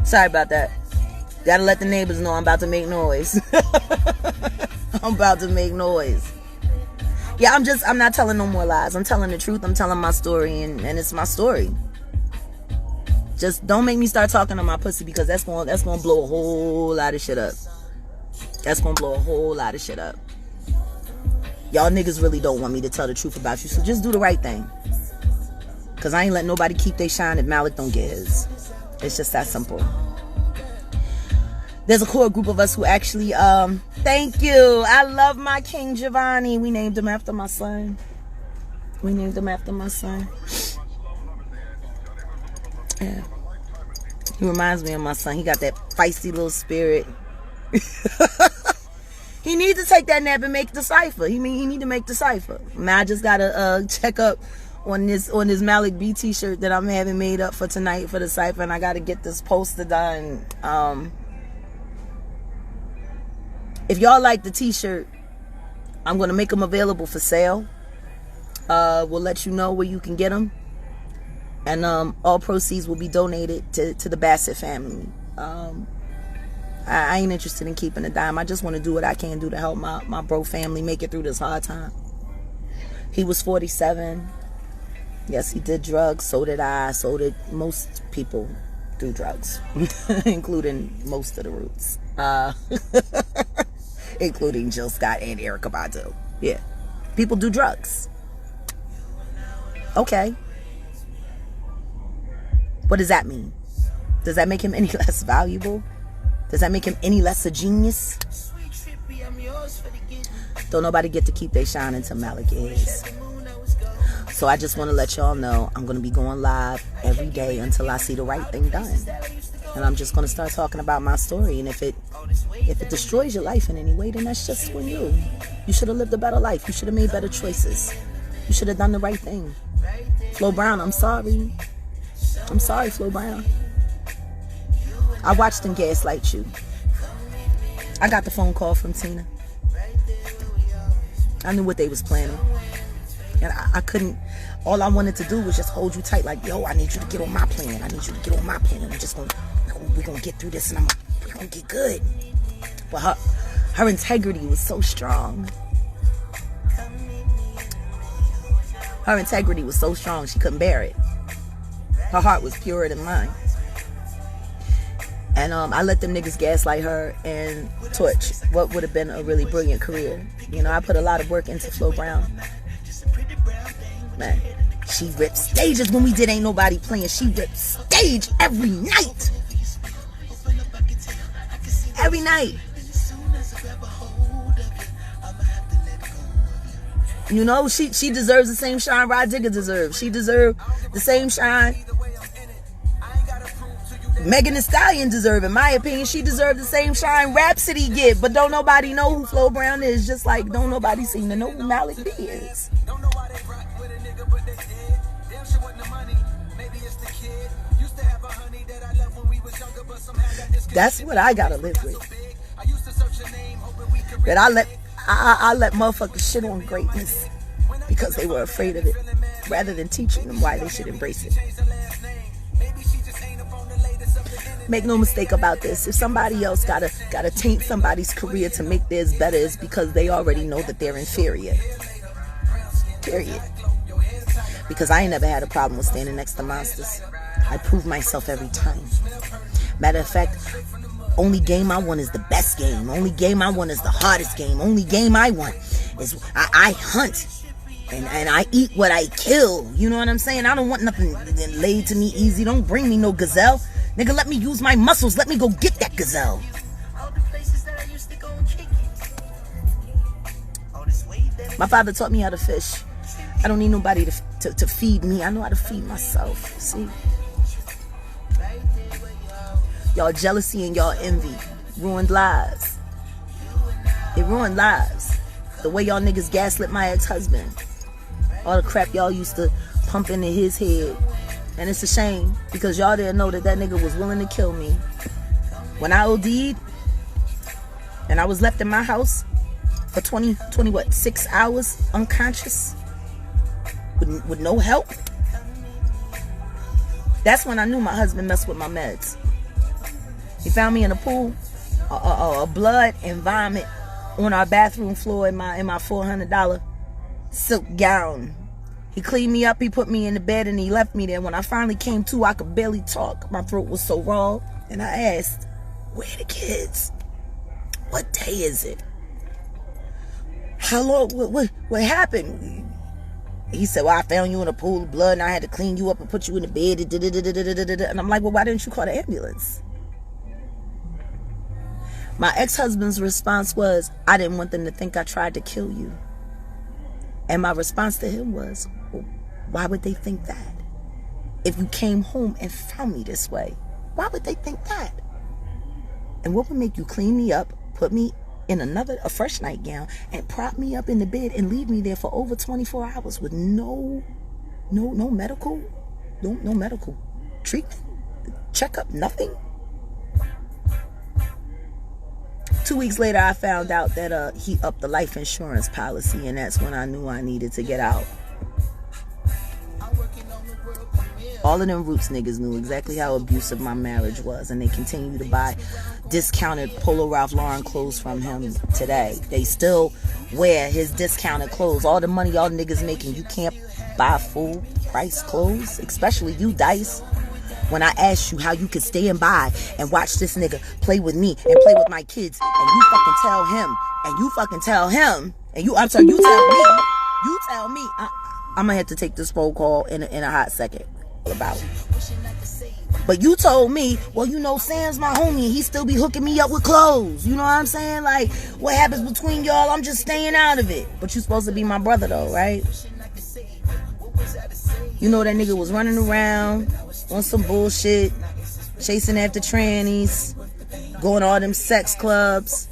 Sorry about that. Gotta let the neighbors know I'm about to make noise. I'm about to make noise. Yeah, I'm not telling no more lies. I'm telling the truth. I'm telling my story, and it's my story. Just don't make me start talking on my pussy, because that's gonna blow a whole lot of shit up. That's gonna blow a whole lot of shit up. Y'all niggas really don't want me to tell the truth about you, so just do the right thing. Because I ain't letting nobody keep their shine if Malik don't get his. It's just that simple. There's a core group of us who actually, thank you. I love my King Giovanni. We named him after my son. Yeah. He reminds me of my son. He got that feisty little spirit. He needs to take that nap and make the cipher. He need to make the cipher. Now I just gotta check up on this Malik B t-shirt that I'm having made up for tonight for the cipher, and I gotta get this poster done. If y'all like the t-shirt, I'm gonna make them available for sale. We'll let you know where you can get them, and all proceeds will be donated to the Bassett family. I ain't interested in keeping a dime. I just want to do what I can do to help my bro family make it through this hard time. He was 47. Yes, he did drugs. So did I. So did most people do drugs, including most of the Roots, including Jill Scott and Erykah Badu. Yeah, people do drugs. Okay. What does that mean? Does that make him any less valuable? Does that make him any less a genius? Don't nobody get to keep their shine until Malik is. So I just want to let y'all know I'm going to be going live every day until I see the right thing done. And I'm just going to start talking about my story. And if it destroys your life in any way, then that's just for you. You should have lived a better life. You should have made better choices. You should have done the right thing. Flo Brown, I'm sorry. I'm sorry, Flo Brown. I watched them gaslight you. I got the phone call from Tina. I knew what they was planning. And I couldn't, all I wanted to do was just hold you tight, like, yo, I need you to get on my plan. I need you to get on my plan. And we're going to get through this, and we're going to get good. But her integrity was so strong. Her integrity was so strong she couldn't bear it. Her heart was purer than mine. And I let them niggas gaslight her and torch what would have been a really brilliant career. You know, I put a lot of work into Flo Brown. Man, she ripped stages when we did Ain't Nobody Playing. She ripped stage every night. Every night. You know, she deserves the same shine Rod Digger deserves. She deserved the same shine Megan Thee Stallion deserved. In my opinion, she deserved the same shine Rhapsody get. But don't nobody know who Flo Brown is, just like don't nobody seem to know who Malik B is. That's what I gotta live with. That I let motherfuckers shit on greatness because they were afraid of it, rather than teaching them why they should embrace it. Make no mistake about this. If somebody else gotta taint somebody's career to make theirs better, it's because they already know that they're inferior. Period. Because I ain't never had a problem with standing next to monsters. I prove myself every time. Matter of fact, only game I want is the best game. Only game I want is the hardest game. Only game I want is I hunt and I eat what I kill. You know what I'm saying? I don't want nothing laid to me easy. Don't bring me no gazelle. Nigga, let me use my muscles. Let me go get that gazelle. My father taught me how to fish. I don't need nobody to feed me. I know how to feed myself. See? Y'all jealousy and y'all envy ruined lives. It ruined lives. The way y'all niggas gaslit my ex-husband. All the crap y'all used to pump into his head. And it's a shame because y'all didn't know that nigga was willing to kill me. When I OD'd and I was left in my house for 6 hours unconscious with no help. That's when I knew my husband messed with my meds. He found me in a pool, blood and vomit on our bathroom floor in my $400 silk gown. He cleaned me up, he put me in the bed, and he left me there. When I finally came to, I could barely talk. My throat was so raw. And I asked, where are the kids? What day is it? How long? What happened? He said, well, I found you in a pool of blood, and I had to clean you up and put you in the bed. And I'm like, well, why didn't you call the ambulance? My ex-husband's response was, I didn't want them to think I tried to kill you. And my response to him was, well, why would they think that? If you came home and found me this way, why would they think that? And what would make you clean me up, put me in a fresh nightgown, and prop me up in the bed and leave me there for over 24 hours with no medical treatment, checkup, nothing? 2 weeks later, I found out that he upped the life insurance policy, and that's when I knew I needed to get out. All of them Roots niggas knew exactly how abusive my marriage was, and they continue to buy discounted Polo Ralph Lauren clothes from him today. They still wear his discounted clothes. All the money y'all niggas making, you can't buy full price clothes, especially you, Dice. When I asked you how you could stand by and watch this nigga play with me and play with my kids, and you fucking tell him, and you tell me, I'm gonna have to take this phone call in a hot second about it. But you told me, well, you know, Sam's my homie and he still be hooking me up with clothes. You know what I'm saying? Like, what happens between y'all, I'm just staying out of it. But you supposed to be my brother though, right? You know that nigga was running around on some bullshit, chasing after trannies, going to all them sex clubs,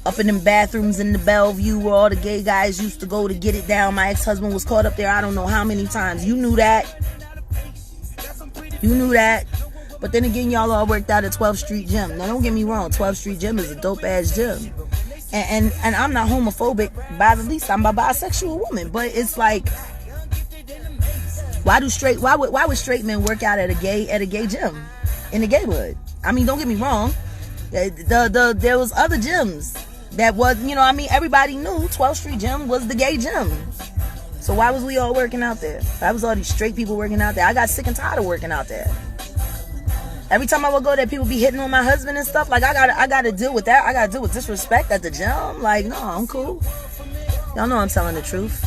up in them bathrooms in the Bellevue where all the gay guys used to go to get it down. My ex-husband was caught up there I don't know how many times. You knew that. But then again, y'all all worked out at 12th Street Gym. Now don't get me wrong, 12th Street Gym is a dope ass gym. And I'm not homophobic, by the least I'm a bisexual woman. But it's like, why would straight men work out at a gay gym in the gayhood? I mean, don't get me wrong. There was other gyms that was, you know, I mean, everybody knew 12th Street Gym was the gay gym. So why was we all working out there? Why was all these straight people working out there? I got sick and tired of working out there. Every time I would go there, people be hitting on my husband and stuff. Like, I gotta deal with that. I gotta deal with disrespect at the gym. Like, no, I'm cool. Y'all know I'm telling the truth.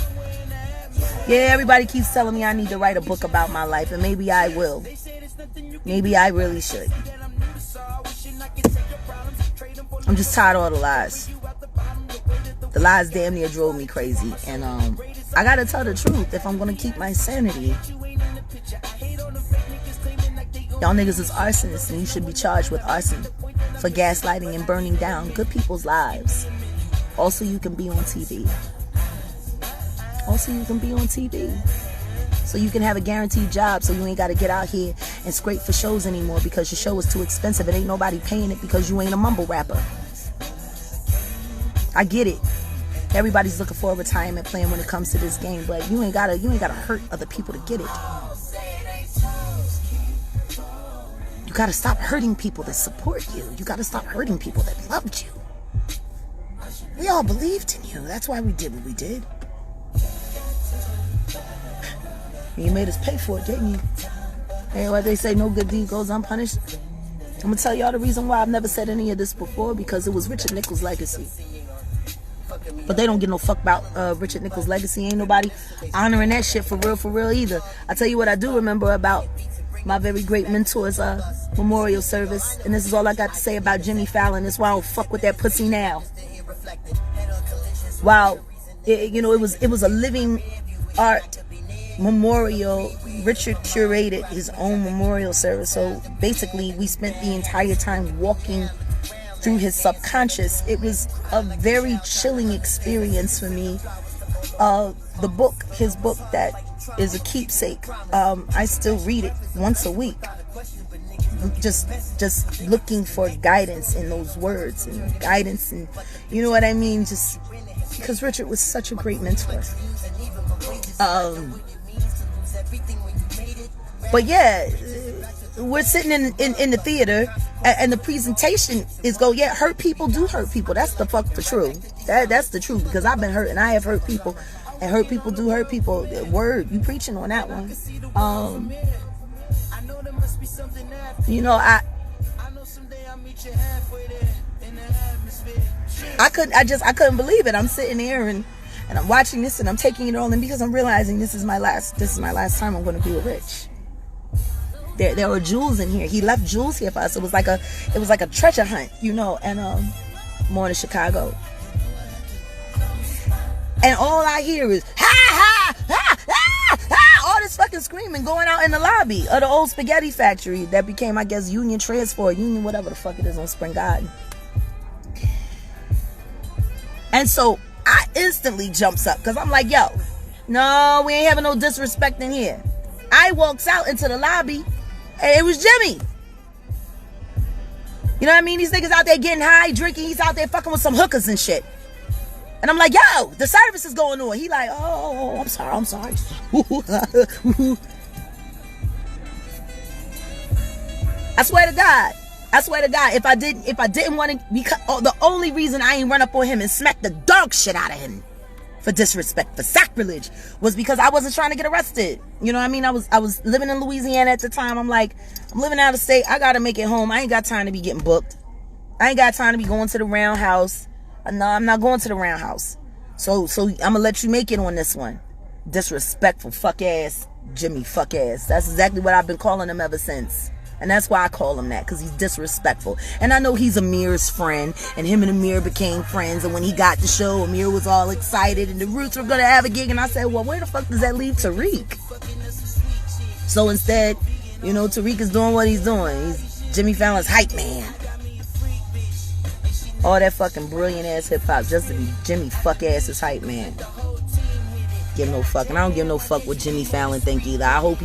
Yeah, everybody keeps telling me I need to write a book about my life, and maybe I will. Maybe I really should. I'm just tired of all the lies. The lies damn near drove me crazy. And I gotta tell the truth if I'm gonna keep my sanity. Y'all niggas is arsonists, and you should be charged with arson for gaslighting and burning down good people's lives. Also, you can be on TV. So you can have a guaranteed job, so you ain't got to get out here and scrape for shows anymore because your show is too expensive and ain't nobody paying it because you ain't a mumble rapper. I get it. Everybody's looking for a retirement plan when it comes to this game, but you ain't gotta hurt other people to get it. You gotta stop hurting people that support you. You gotta stop hurting people that loved you. We all believed in you. That's why we did what we did. You made us pay for it, didn't you? And what they say, no good deed goes unpunished. I'm gonna tell y'all the reason why I've never said any of this before, because it was Richard Nichols' legacy. But they don't give no fuck about Richard Nichols' legacy. Ain't nobody honoring that shit for real either. I tell you what I do remember about my very great mentor's memorial service, and this is all I got to say about Jimmy Fallon. That's why I don't fuck with that pussy now. Wow, it was a living art memorial. Richard curated his own memorial service, so basically we spent the entire time walking through his subconscious. It was a very chilling experience for me. His book that is a keepsake, I still read it once a week, just looking for guidance in those words and guidance, and you know what I mean, just because Richard was such a great mentor. But yeah, we're sitting in the theater, and the presentation is hurt people do hurt people. That's the fuck for true. That's the truth, because I've been hurt and I have hurt people, and hurt people do hurt people. Word, you preaching on that one. I couldn't believe it. I'm sitting there and I'm watching this and I'm taking it all in, because I'm realizing this is my last time I'm going to be rich. There were jewels in here. He left jewels here for us. It was like a treasure hunt, and more in Chicago. And all I hear is ha ha ha ha ha, all this fucking screaming going out in the lobby of the old spaghetti factory that became, I guess, Union Transport, Union whatever the fuck it is on Spring Garden. And so I instantly jumps up, because I'm like, yo, no, we ain't having no disrespect in here. I walks out into the lobby, and it was Jimmy. You know what I mean? These niggas out there getting high, drinking. He's out there fucking with some hookers and shit. And I'm like, yo, the service is going on. He like, oh, I'm sorry. I swear to God, if I didn't want to, because the only reason I ain't run up on him and smack the dog shit out of him for disrespect, for sacrilege, was because I wasn't trying to get arrested. You know what I mean? I was living in Louisiana at the time. I'm like, I'm living out of state. I gotta make it home. I ain't got time to be getting booked. I ain't got time to be going to the roundhouse. No, I'm not going to the roundhouse. So I'm gonna let you make it on this one. Disrespectful fuck ass Jimmy fuck ass. That's exactly what I've been calling him ever since. And that's why I call him that, because he's disrespectful. And I know he's Amir's friend, and him and Amir became friends. And when he got the show, Amir was all excited, and the Roots were going to have a gig. And I said, well, where the fuck does that leave Tariq? So instead, Tariq is doing what he's doing. He's Jimmy Fallon's hype man. All that fucking brilliant ass hip hop just to be Jimmy fuck ass's hype man. Give no fuck. And I don't give no fuck what Jimmy Fallon think either. I hope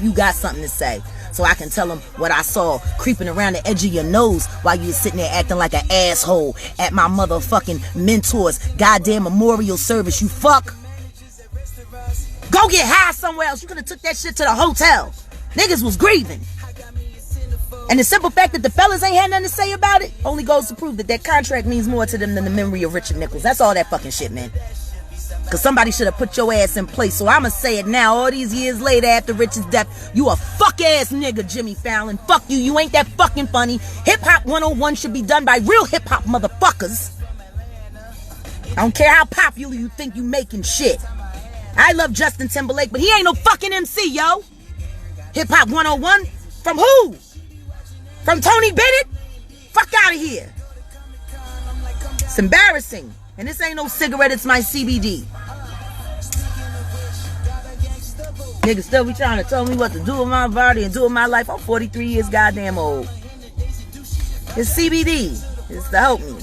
you got something to say, so I can tell him what I saw creeping around the edge of your nose while you was sitting there acting like an asshole at my motherfucking mentor's goddamn memorial service, you fuck. Go get high somewhere else. You could have took that shit to the hotel. Niggas was grieving. And the simple fact that the fellas ain't had nothing to say about it only goes to prove that contract means more to them than the memory of Richard Nichols. That's all that fucking shit, man. Because somebody should have put your ass in place. So I'ma say it now, all these years later after Rich's death. You a fuck ass nigga, Jimmy Fallon. Fuck you. You ain't that fucking funny. Hip Hop 101 should be done by real hip hop motherfuckers. I don't care how popular you think you making shit. I love Justin Timberlake, but he ain't no fucking MC, yo. Hip Hop 101? From who? From Tony Bennett? Fuck out of here. It's embarrassing. And this ain't no cigarette, it's my CBD. Niggas still be trying to tell me what to do with my body and do with my life. I'm 43 years goddamn old. It's CBD. It's to help me.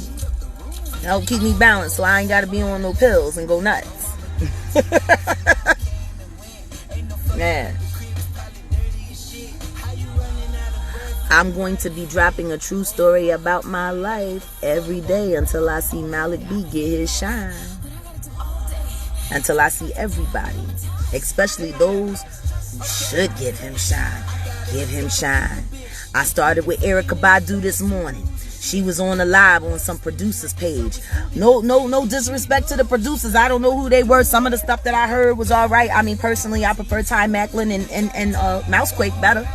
To help keep me balanced so I ain't gotta be on no pills and go nuts. Man. I'm going to be dropping a true story about my life every day until I see Malik B get his shine. Until I see everybody, especially those who should give him shine. Give him shine. I started with Erykah Badu this morning. She was on the live on some producer's page. No disrespect to the producers. I don't know who they were. Some of the stuff that I heard was all right. I mean, personally, I prefer Ty Macklin and Mousequake better.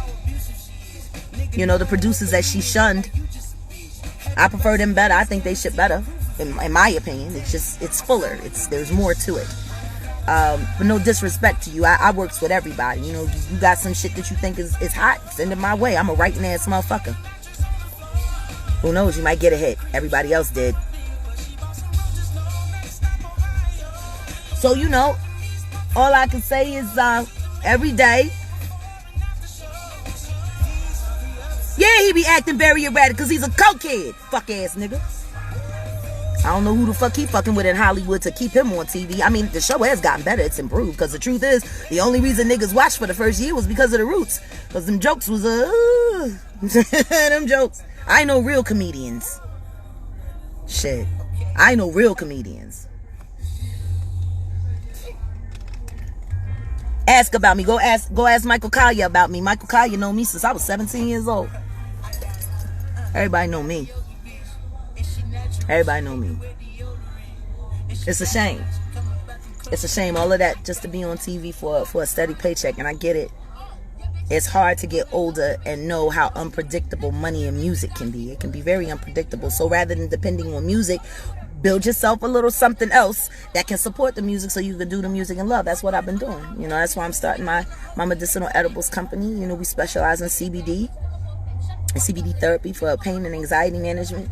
You know, the producers that she shunned, I prefer them better. I think they should better, in my opinion. It's fuller. There's more to it. But no disrespect to you. I works with everybody. You know, you got some shit that you think is hot, send it my way. I'm a writing ass motherfucker. Who knows? You might get a hit. Everybody else did. So, you know, all I can say is every day. Yeah, he be acting very erratic because he's a cokehead. Fuck ass nigga. I don't know who the fuck he fucking with in Hollywood to keep him on TV. I mean, the show has gotten better. It's improved. Because the truth is, the only reason niggas watched for the first year was because of the Roots. Because them jokes was, them jokes. I know real comedians. Shit. I know real comedians. Ask about me. Go ask Michael Collier about me. Michael Collier know me since I was 17 years old. Everybody know me. Everybody know me. It's a shame. It's a shame, all of that just to be on TV for a steady paycheck, and I get it. It's hard to get older and know how unpredictable money and music can be. It can be very unpredictable. So rather than depending on music, build yourself a little something else that can support the music so you can do the music in love. That's what I've been doing. You know, that's why I'm starting my medicinal edibles company. You know, we specialize in CBD and CBD therapy for pain and anxiety management.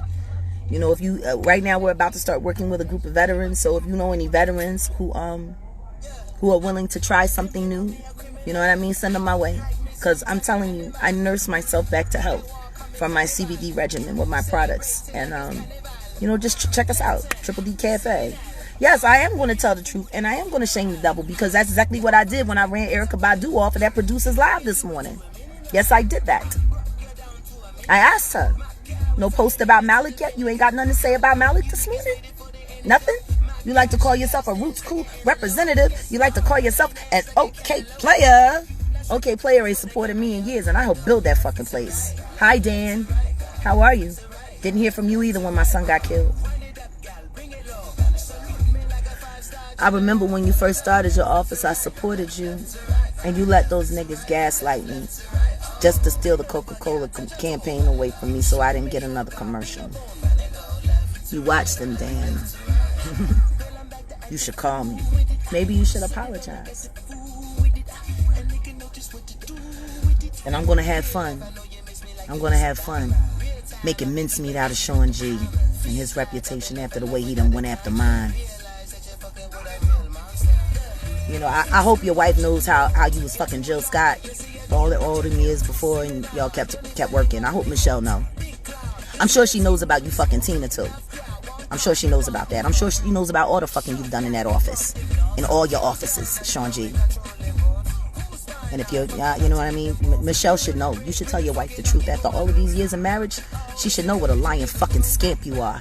You know, if you right now we're about to start working with a group of veterans. So if you know any veterans who are willing to try something new, you know what I mean, send them my way. Because I'm telling you, I nurse myself back to health from my CBD regimen with my products. And you know, just check us out, Triple D Cafe. Yes, I am going to tell the truth, and I am going to shame the devil, because that's exactly what I did when I ran Erykah Badu off of that Producers Live this morning. Yes, I did that. I asked her, no post about Malik yet? You ain't got nothing to say about Malik this morning? Nothing? You like to call yourself a Roots Cool representative. You like to call yourself an OK Player. OK Player ain't supported me in years, and I helped build that fucking place. Hi, Dan. How are you? Didn't hear from you either when my son got killed. I remember when you first started your office, I supported you, and you let those niggas gaslight me just to steal the Coca-Cola campaign away from me so I didn't get another commercial. You watched them, Dan. You should call me. Maybe you should apologize. And I'm going to have fun. I'm going to have fun making mincemeat out of Sean G and his reputation after the way he done went after mine. You know, I hope your wife knows how you was fucking Jill Scott all them years before, and y'all kept working. I hope Michelle know. I'm sure she knows about you fucking Tina too. I'm sure she knows about that. I'm sure she knows about all the fucking you've done in that office, in all your offices, Sean G. And if you're, you know what I mean, Michelle should know. You should tell your wife the truth. After all of these years of marriage, she should know what a lying fucking scamp you are.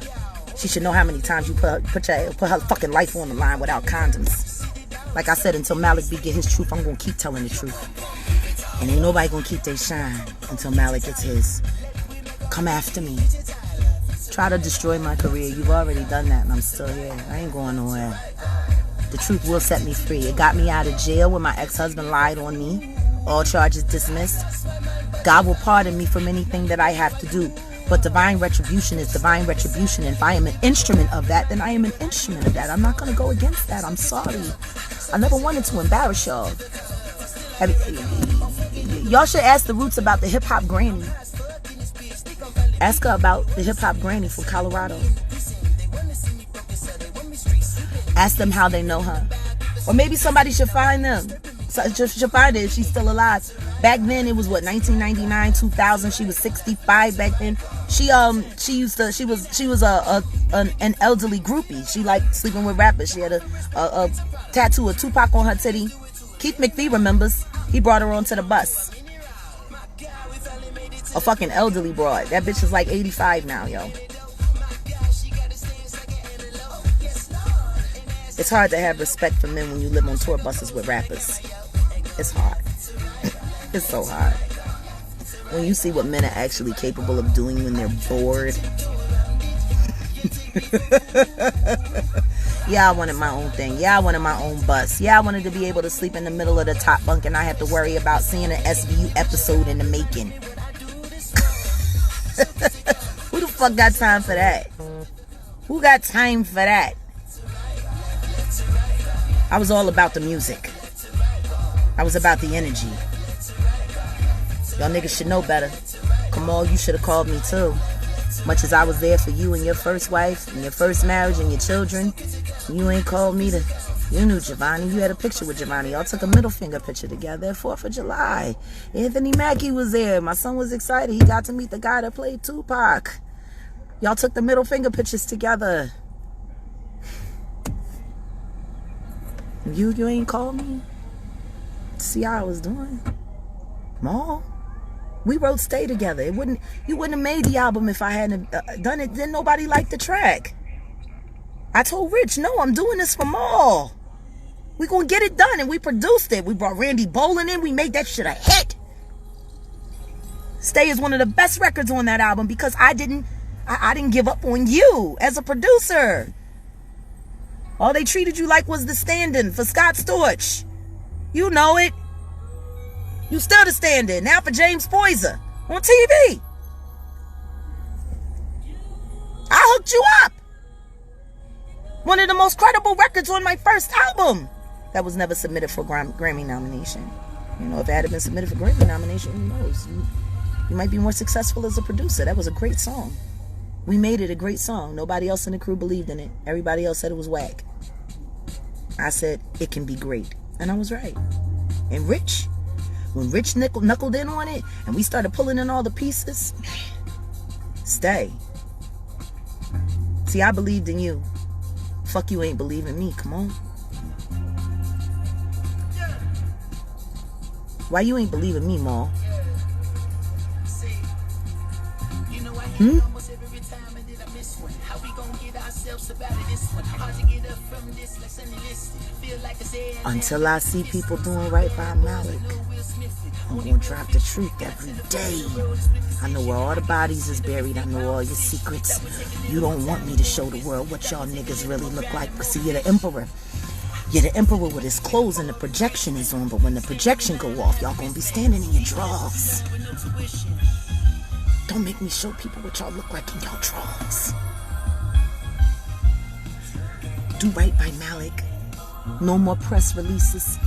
She should know how many times you put her fucking life on the line without condoms. Like I said, until Malik B get his truth, I'm gonna keep telling the truth. And ain't nobody gonna keep their shine until Malik gets his. Come after me. Try to destroy my career. You've already done that, and I'm still here. I ain't going nowhere. The truth will set me free. It got me out of jail when my ex-husband lied on me. All charges dismissed. God will pardon me from anything that I have to do. But divine retribution is divine retribution. And if I am an instrument of that, then I am an instrument of that. I'm not going to go against that. I'm sorry. I never wanted to embarrass y'all. Y'all should ask the Roots about the hip-hop granny. Ask her about the hip-hop granny from Colorado. Ask them how they know her. Or maybe somebody should find them. Should find her if she's still alive. Back then, it was what, 1999, 2000. She was 65 back then. She was an elderly groupie. She liked sleeping with rappers. She had a tattoo of Tupac on her titty. Keith McPhee remembers. He brought her onto the bus. A fucking elderly broad. That bitch is like 85 now, yo. It's hard to have respect for men when you live on tour buses with rappers. It's hard. It's so hard. When you see what men are actually capable of doing when they're bored. Yeah, I wanted my own thing. Yeah, I wanted my own bus. Yeah, I wanted to be able to sleep in the middle of the top bunk and not have to worry about seeing an SVU episode in the making. Who the fuck got time for that? Who got time for that? I was all about the music. I was about the energy. Y'all niggas should know better. Kamal, you should have called me too. Much as I was there for you and your first wife and your first marriage and your children, you ain't called me to... You knew Giovanni. You had a picture with Giovanni. Y'all took a middle finger picture together at 4th of July. Anthony Mackie was there. My son was excited. He got to meet the guy that played Tupac. Y'all took the middle finger pictures together. You ain't called me to see how I was doing. Maul, we wrote Stay together. You wouldn't have made the album if I hadn't done it. Then nobody liked the track. I told Rich, no, I'm doing this for Maul. We gonna get it done, and we produced it. We brought Randy Bolin in. We made that shit a hit. Stay is one of the best records on that album because I didn't give up on you as a producer. All they treated you like was the stand-in for Scott Storch. You know it. You still the stand-in. Now for James Poyser on TV. I hooked you up. One of the most credible records on my first album. That was never submitted for Grammy nomination. You know, if it had been submitted for Grammy nomination, who knows? You might be more successful as a producer. That was a great song. We made it a great song. Nobody else in the crew believed in it. Everybody else said it was whack. I said, it can be great. And I was right. And Rich, when Rich knuckled in on it, and we started pulling in all the pieces, Stay. See, I believed in you. Fuck you ain't believing me. Come on. Why you ain't believing me, Maul? Until I see people doing right by Malik, I'm gonna drop the truth every day. I know where all the bodies is buried. I know all your secrets. You don't want me to show the world what y'all niggas really look like. But see, you're the emperor. You're the emperor with his clothes and the projection is on. But when the projection go off, y'all gonna be standing in your drawers. Don't make me show people what y'all look like in y'all drawers. Do right by Malik. No more press releases.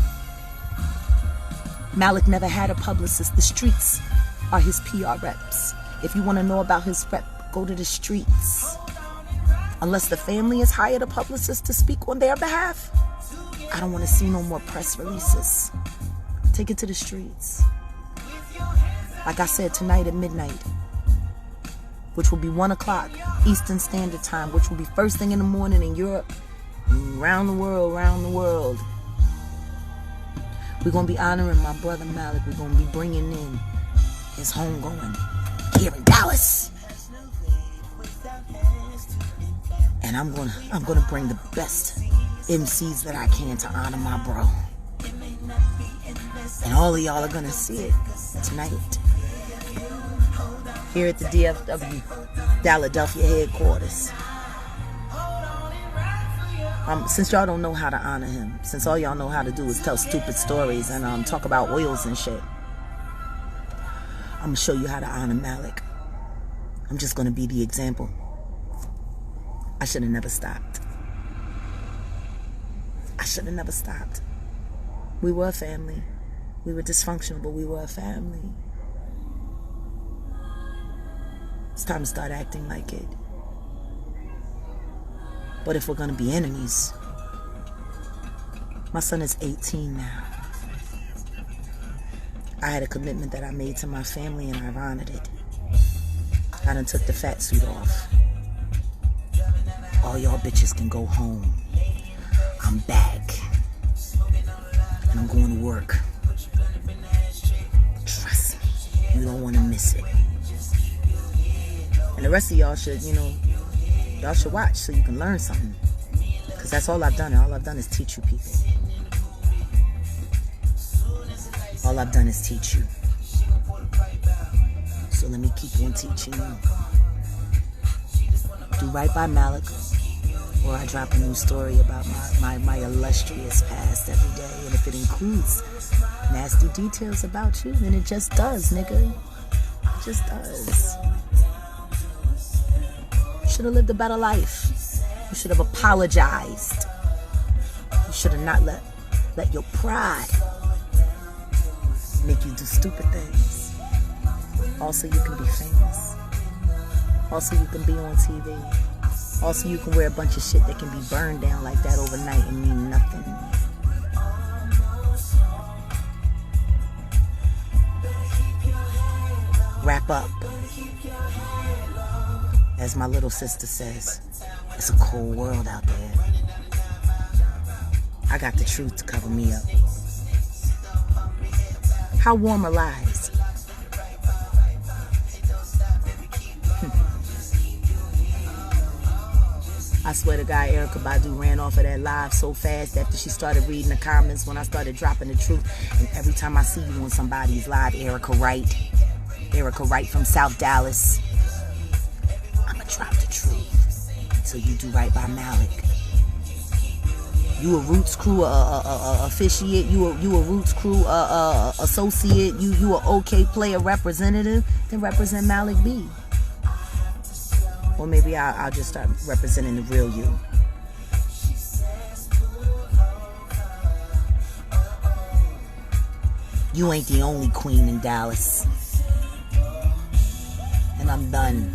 Malik never had a publicist. The streets are his PR reps. If you want to know about his rep, go to the streets. Unless the family has hired a publicist to speak on their behalf, I don't want to see no more press releases. Take it to the streets. Like I said, tonight at midnight, which will be 1 o'clock Eastern Standard Time, which will be first thing in the morning in Europe, around the world. We're going to be honoring my brother Malik. We're going to be bringing in his homegoing here in Dallas. And I'm going to bring the best MCs that I can to honor my bro. And all of y'all are going to see it tonight here at the DFW Philadelphia headquarters. Since y'all don't know how to honor him, since all y'all know how to do is tell stupid stories and talk about oils and shit, I'm gonna show you how to honor Malik. I'm just gonna be the example. I should have never stopped. I should have never stopped. We were a family. We were dysfunctional, but we were a family. It's time to start acting like it. But if we're gonna be enemies, my son is 18 now. I had a commitment that I made to my family and I've honored it. I done took the fat suit off. All y'all bitches can go home. I'm back. And I'm going to work. Trust me, you don't want to miss it. And the rest of y'all should, y'all should watch so you can learn something. Because that's all I've done. All I've done is teach you people. All I've done is teach you. So let me keep on teaching you. Do right by Malik, or I drop a new story about my illustrious past every day. And if it includes nasty details about you, then it just does, nigga. It just does. You should have lived a better life. You should have apologized. You should have not let your pride make you do stupid things. Also, you can be famous. Also, you can be on TV. Also, you can wear a bunch of shit that can be burned down like that overnight and mean nothing. Wrap up. As my little sister says, it's a cold world out there. I got the truth to cover me up. How warm are lies? I swear to God, Erykah Badu ran off of that live so fast after she started reading the comments when I started dropping the truth. And every time I see you on somebody's live, Erykah Wright from South Dallas, I'ma drop the truth. So you do right by Malik. You a Roots Crew officiate, you a Roots Crew associate, you a OK player representative, then represent Malik B. Or maybe I'll just start representing the real you. You ain't the only queen in Dallas. And I'm done.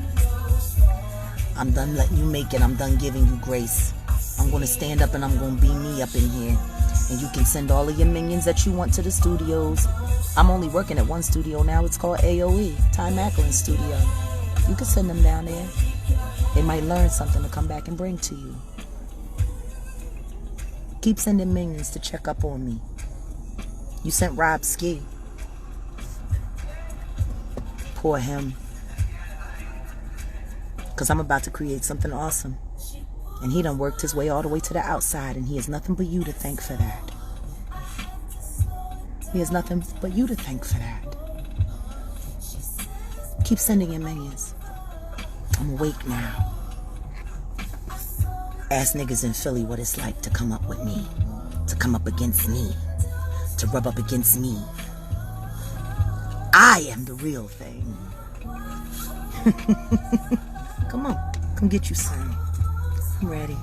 I'm done letting you make it. I'm done giving you grace. I'm going to stand up and I'm going to be me up in here. And you can send all of your minions that you want to the studios. I'm only working at one studio now. It's called AOE, Ty Macklin Studio. You can send them down there. They might learn something to come back and bring to you. Keep sending minions to check up on me. You sent Rob Ski. Poor him. Because I'm about to create something awesome. And he done worked his way all the way to the outside. And he has nothing but you to thank for that. He has nothing but you to thank for that. Keep sending your minions. I'm awake now. Ask niggas in Philly what it's like to come up with me. To come up against me. To rub up against me. I am the real thing. Come on. Come get you some. I'm ready.